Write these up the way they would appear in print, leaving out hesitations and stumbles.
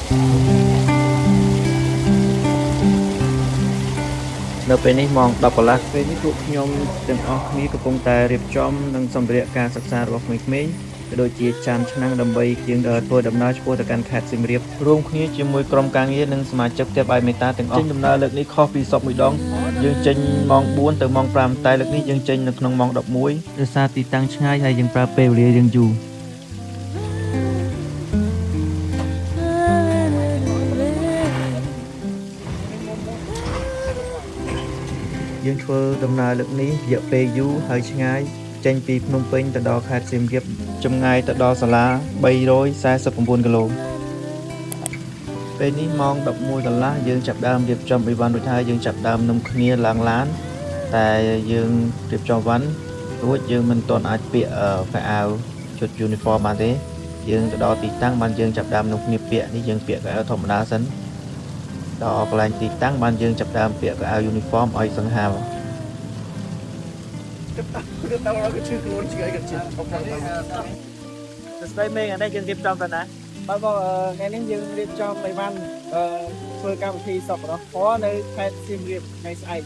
នៅពេលនេះម៉ោង10កន្លះពេលនេះពួកខ្ញុំទាំងអស់គ្នាកំពុងតែរៀបចំនិងសម្ភារៈការសិក្សារបស់ក្មេងៗក៏ដូចជាចានឆ្នាំងដើម្បីយើងធ្វើដំណើរឆ្ពោះទៅកាន់ខេត្តសៀមរាបរួមគ្នាជាមួយក្រុមការងារនិងសមាជិកផ្ទះបាយមេតាទាំងអស់ចេញដំណើរលើកនេះខុសពីសពមួយដងយើងចេញម៉ោង4ទៅម៉ោង5តែលើកនេះយើងចេញនៅក្នុងម៉ោង11ដោយសារទីតាំងឆ្ងាយហើយយើងប្រើពេលវេលាយើងយូរយើងធ្វើដំណើរលើកនេះរយៈពេលយូរហើយឆ្ងាយចេញពីភ្នំពេញទៅដល់ខេត្តសៀមរាបចម្ងាយទៅដល់សាលា349គីឡូពេលនេះម៉ោង11កន្លះយើងចាប់ដើមរៀបចំអីវ៉ាន់រួចហើយយើងចាប់ដើមនាំគ្នាឡើងឡានតែយើងរៀបចំវ៉ាន់រួចយើងមិនទាន់អាចពាក់ខោអាវជុត uniform បានទេយើងទៅដល់ទីតាំងបានយើងចាប់ដើមនាំគ្នាពាក់នេះយើងពាក់ខោអាវធម្មតាសិនដល់កន្លែងទីតាំងបានយើងចាប់ដើមពាក់ខោអាវ uniform ឲ្យសង្ហាស្ដីមេងអានេះយើងរៀបចំទៅណាបាទថ្ងៃនេះយើងរៀបចំអីវ៉ាន់ធ្វើកម្មវិធីសប្បុរសធម៌នៅខេត្តសៀមរាបថ្ងៃស្អែក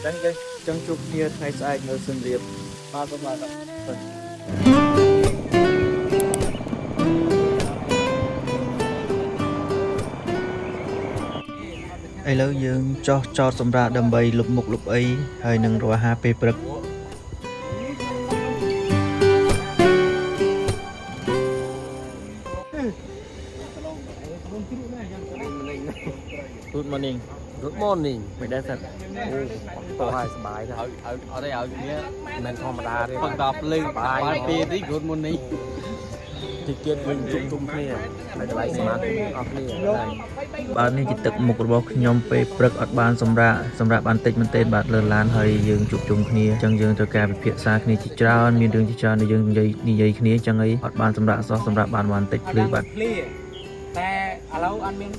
ចឹងយើងចង់ជួបគ្នាថ្ងៃស្អែកនៅសៀមរាបបាទឥឡូវយើងចោះចតសម្រាប់ដើម្បីលុបមុខលុបអីហើយនឹងរកអាហារពេលព្រឹកGood morning Good morning មិនដែរសិនអូហើយសប្បាយដែរអត់ទេឲ្យគ្នាមិនធម្មតាទេផឹកដល់ភ្លឺបាយពីនេះ Good morning តិចទៀតយើងជួបជុំគ្នាហើយកន្លែងសមាធិអស់គ្នាបាទនេះជាទឹកមុខរបស់ខ្ញុំពេលព្រឹកអត់បានសម្រាប់បានតិចមែនទេបាទលើឡានហើយយើងជួបជុំគ្នាអញ្ចឹងយើងត្រូវការពិភាក្សាគ្នាជាច្រើនមានរឿងជាច្រើនដែលយើងនិយាយគ្នាអញ្ចឹងអីអត់បានសម្រាប់បានតិចភ្លឺបាទតែឥឡូវអត់មាន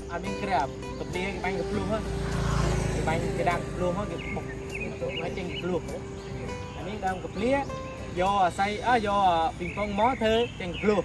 ក្រាបកាព្រាគេបាញ់កាភ្លុះហ្នឹងគេបាញ់គេដាក់ភ្លុះហ្នឹងគេបុកឲ្យចេញភ្លុះអានេះដើមកាព្រាយកអាស័យយកពីងប៉ុងមកធ្វើចេញភ្លុះ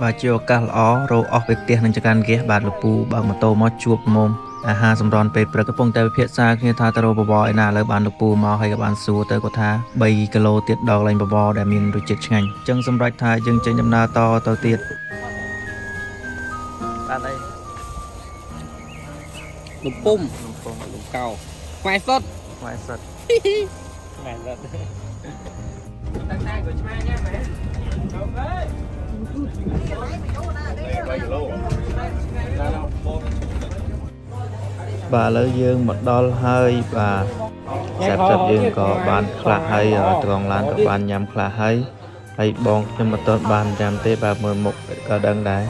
បាទជាឱកាសល្អរកអស់ពីផ្ទះនឹងចង្កានហ្គាសបាទលពូបើកម៉ូតូមកជួបមុំអាហារសម្រន់ពេលព្រឹកកំពុងតែពិភាក្សាគ្នាថាទៅរកបបរឯណាឥឡូវបានលពូមកហើយក៏បានសួរទៅគាត់ថា3គីឡូទៀតដល់កន្លែងបបរដែលមានរសជាតិឆ្ងាញ់អញ្ចឹងសម្រាប់ថាយើងចេញដំណើរទៅទៀតបានអីលំពុំលំកោខ្វែសុតខ្វែសុតម៉ែសុតតាំងតែក៏ឆ្មាញ៉ាមែនអូខេបាទឥឡូវយើងមកដល់ហើយបាទចាប់យើងក៏បានខ្លះហើយត្រង់ឡានក៏បានញ៉ាំខ្លះហើយបងខ្ញុំមិនទាន់បានញ៉ាំទេបាទមើលមុខក៏ដឹងដែរ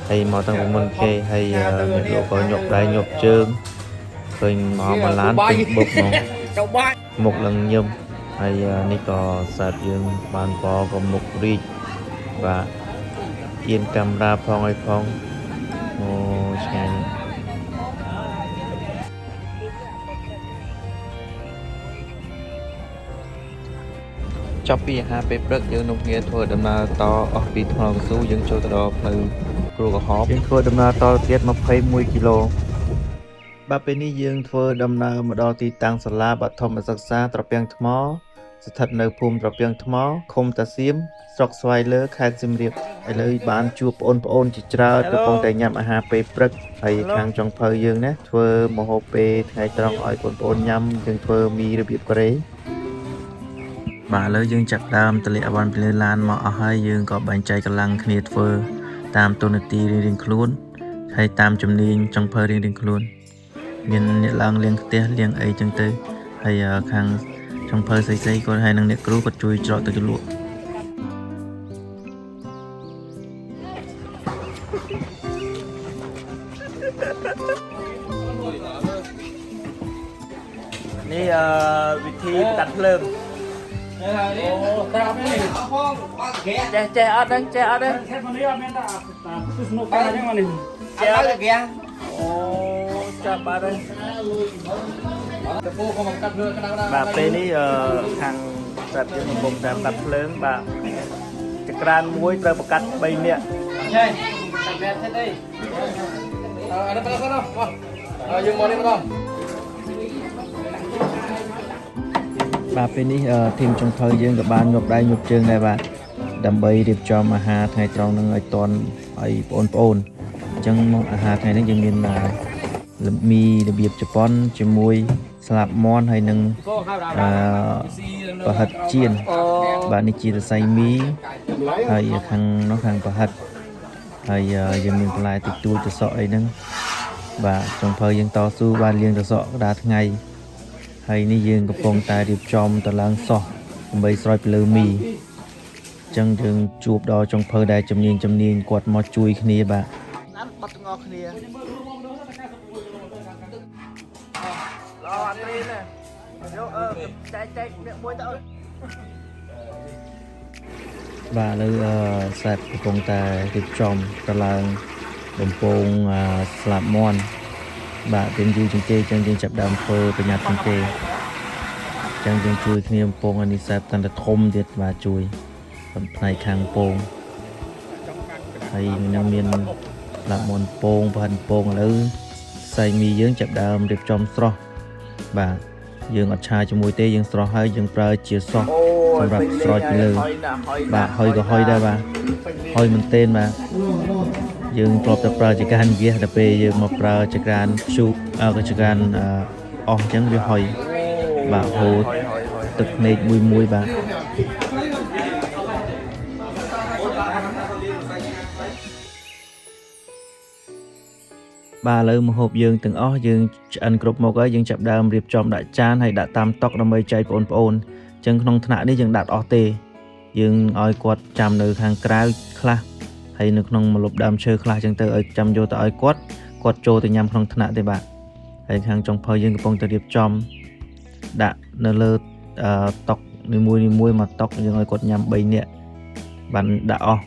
ហើយមកតាំងពីមុនគេហើយអ្នកលោកក៏ញប់ដៃញប់ជើងឃើញមកឡានពេញបុកហ្មងមុខឡើងញឹមហើយនេះក៏សាប់យើងបានបក៏មុខរីកបាទអៀនកាមេរ៉ាផងឲ្យផងអូឆ្ងាញ់ចប់ពីអាហារពេលព្រឹកយើងនាំគ្នាធ្វើដំណើរតអស់ពីថ្នោតកស៊ូយើងចូលទៅដល់ផ្លូវគ្រូក្រហមយើងធ្វើដំណើរតទៀត21គីឡូបាទពេលនេះយើងធ្វើដំណើរមកដល់ទីតាំងសាលាបឋមសិក្សាត្រពាំងថ្មស្ថិតនៅភូមិត្រពាំងថ្មឃុំតាសៀមស្រុកស្វាយលើខេត្តសៀមរាបឥឡូវបានជួបបងប្អូនជាច្រើនកំពុងតែញ៉ាំអាហារពេលព្រឹកហើយខាងចុងភៅយើងណាធ្វើម្ហូបពេលថ្ងៃត្រង់ឲ្យបងប្អូនញ៉ាំយើងធ្វើមីរបៀបកូរ៉េបាទឥឡូវយើងចាប់ដើមទម្លាក់អវ៉ាន់ពីលើឡានមកអស់ហើយយើងក៏បែងចែកកម្លាំងគ្នាធ្វើតាមតួនាទីរៀងៗខ្លួនហើយតាមជំនាញចុងភៅរៀងៗខ្លួនមានអ្នកឡើងលាងផ្ទះលាងអីចឹងទៅហើយខាងចុងភៅស្អីៗគាត់ហើយនឹងអ្នកគ្រូគាត់ជួយច្រកទៅលក់នេះវិធីដាត់ភ្លើង ตาไม่เลยห้องบ้านแกเจ๊อัดเจ๊อัดแค่คนนี้ไม่ได้ตาสนุกกันยังวันนี้เจ๊อัดแกโอ้จับอะไรจะพูดเขาบังคับเรือกันนะแบบนี้ทางจัดยังบ่มแต่ตัดเพลิงแบบจะกรานมวยเติมประกัดใบเนี่ยใช่ตัดแบบใช่ไหมอันนั้นไปแล้วครับยืมบอลนี่มาต่อ បាទពេលនេះធីមចុងភៅយើងក៏បានយកដៃយកជើងដែរបាទដើម្បីរៀបចំអាហារថ្ងៃត្រង់នឹងឲ្យតន់ឲ្យបងប្អូនអញ្ចឹងមកអាហារថ្ងៃនេះយើងមានមីរបៀបជប៉ុនជាមួយស្លាបមាន់ហើយនឹងប្រហិតចៀនបាទនេះជាសរសៃមីហើយខាងនោះខាងប្រហិតហើយយើងមានបន្លែតិចតួចទៅសក់អីហ្នឹងបាទចុងភៅយើងតស៊ូបានលាងទៅសក់កដាថ្ងៃហើយនេះយើងកំពុងតែរៀបចំតឡើងសោះដើម្បីស្រោចទៅលើមីអញ្ចឹងយើងជួបដល់ចុងភៅដែលជំនាញគាត់មកជួយគ្នាបាទណាត់បាត់ទាំងអស់គ្នាល្អអត់ទេណាយកចែកអ្នកមួយទៅអើបាទឥឡូវសាប់កំពុងតែរៀបចំតឡើងបំពងស្លាបមាន់បាទពេលយូរជាងគេអញ្ចឹងយើងចាប់ដើមធ្វើប្រញាប់ជាងគេអញ្ចឹងយើងជួយគ្នាបំពងអានេះសាប់តាំងតែធំទៀតបាទជួយផ្នែកខាងពងហើយនឹងមានស្លាបមាន់ពងប្រហិតពងឥឡូវសៃមីយើងចាប់ដើមរៀបចំស្រស់បាទយើងអត់ឆាជាមួយទេយើងស្រស់ហើយយើងប្រើជាសោះសម្រាប់ស្រោចពីលើបាទហុយក៏ហុយដែរបាទហុយមែនទែនបាទយើងធ្លាប់តែប្រើចក្រានហ្គាសតែពេលយើងមកប្រើចក្រានព្យូបក៏ចក្រានអស់អញ្ចឹងវាហុយបាទហូរទឹកភ្នែកមួយបាទបាទឥឡូវម្ហូបយើងទាំងអស់យើងឆ្អិនគ្រប់មុខហើយយើងចាប់ដើមរៀបចំដាក់ចានហើយដាក់តាមតុដើម្បីចែកបងប្អូនអញ្ចឹងក្នុងថ្នាក់នេះយើងដាក់អស់ទេយើងឲ្យគាត់ចាំនៅខាងក្រៅខ្លះហើយនៅក្នុងម្លប់ដើមឈើខ្លះអញ្ចឹងទៅឲ្យចាំយកទៅឲ្យគាត់ចូលទៅញ៉ាំក្នុងថ្នាក់ទេបាទហើយខាងចុងភៅយើងកំពុងតែរៀបចំដាក់នៅលើតុនីមួយមកតុយើងឲ្យគាត់ញ៉ាំ3នាក់បានដាក់អស់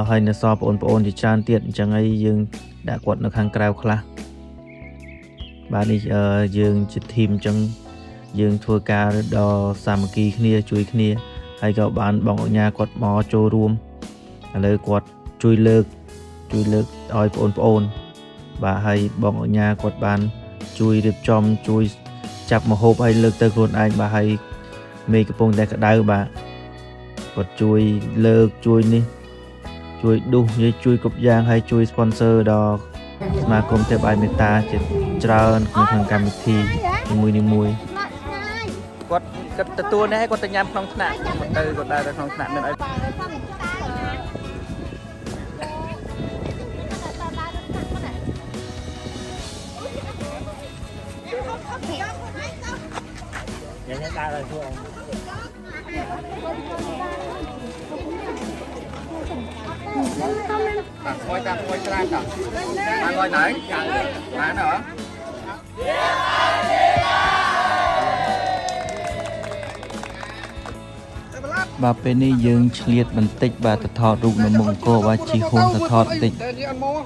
ហើយនៅសល់បងប្អូនជាច្រើនទៀតអញ្ចឹងហើយយើងដាក់គាត់នៅខាងក្រៅខ្លះបាទនេះយើងជាធីមអញ្ចឹងយើងធ្វើការដល់សាមគ្គីគ្នាជួយគ្នាហើយក៏បានបងអញ្ញាគាត់មកចូលរួមឥឡូវគាត់ជួយលើកឲ្យបងប្អូនបាទហើយបងអញ្ញាគាត់បានជួយរៀបចំជួយចាប់ម្ហូបហើយលើកទៅខ្លួនឯងបាទហើយមេកំពុងតែក្តៅបាទគាត់ជួយលើកជួយនេះជួយដុសនិយាយជួយគ្រប់យ៉ាងហើយជួយ sponsor ដល់សមាគមទេពអាយមេត្តាជាច្រើនក្នុងកម្មវិធីនីមួយគាត់ទទួលនេះឲ្យគាត់ទៅញ៉ាំក្នុងថ្នាក់គាត់ទៅគាត់ដើរទៅក្នុងថ្នាក់នឹងឲ្យยังได้เลยพวกตัดคอยกลางตัดมาคอยไหนมาเหรอបាទពេលនេះយើងឆ្លៀតបន្តិចបាទទៅថតរូបនៅមុខអង្គរបាទជីហួងទៅថតបន្តិច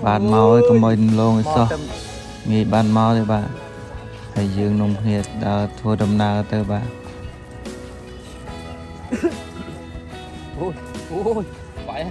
បានមកហើយកុំឲ្យលងឲ្យសោះងាយបានមកទេបាទហើយយើងនាំគ្នាដើរធ្វើដំណើរទៅបាទអូយបាយ